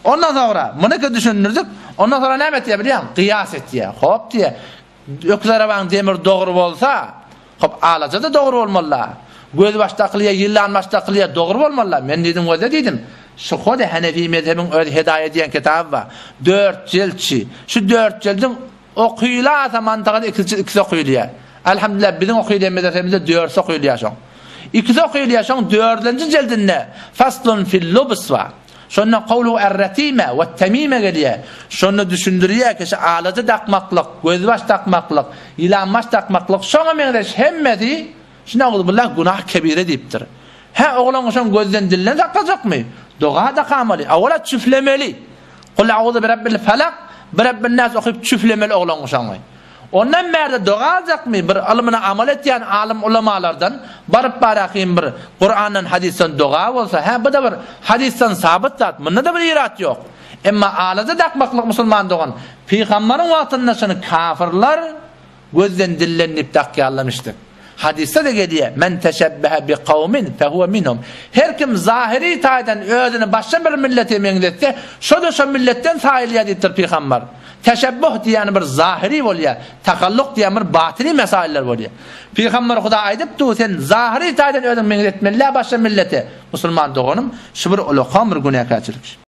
Ondan sonra bunu düşündürdük. Ondan sonra ne diye biliyor musun? Kıyas et diye. Hop diye. Öküzlere bak demir doğru olsa, hop ağlaca da doğru olmalı. Göz baştaklıya, yıllan baştaklıya doğru olmalı. Ben dedim öyle dedim. Şu Hode Hanefi mezhebin öyle hidayet ediyen kitabı var. 4 ciltçi. Şu 4 cildin okuyula mantıqada ikisi okuyuluyor. Elhamdülillah bizim okuyulan mezhebimizde 4 okuyuluyor şu. İkisi okuyuluyor şu 4. cildinde. Faslun fil lubs var. Şonda kavlu er-retime ve temime geliyor. Şonu düşündürüyor ki ağlaca takmaklık, gözbaş takmaklık, ilanmaş takmaklık. Şona mendeş hemmeti şuna billah günah kebire deyiptir. Ha oğlan şon gözden dillen takacak mı? Doğa da kamali. Avvala çüflemeli. Kul a'udhu bi rabbil felak, bi rabbin nas okuyup çüflemeli oğlan şonu. Ondan merde doğacak mı? Bir alımına amel etyen alim ulemalardan barıp barakayım bir Kur'an'ın hadisten doğa olsa ha bu da bir hadisten sabit zat. Bunda da bir irat yok. Ama ağlaza takmaklık Müslüman doğan Peygamberin vaktinde şunu kafirler gözden dillenip takyallamıştır. Hadiste de geliyor. Men teşebbehe bi kavmin fehuve minhum. Her kim zahiri taiden özünü başka bir millete mengdetse şu da şu milletten sahiliye deyiptir Peygamber. Teşebbüh diyen bir zahiri oluyor. Takalluk diyen bir batini mesailer oluyor. Peygamber Huda aydıptı sen zahiri taiden özünü mengdetmeli başka millete Müslüman doğanım. Şu bir ulukan bir günah kaçırmış.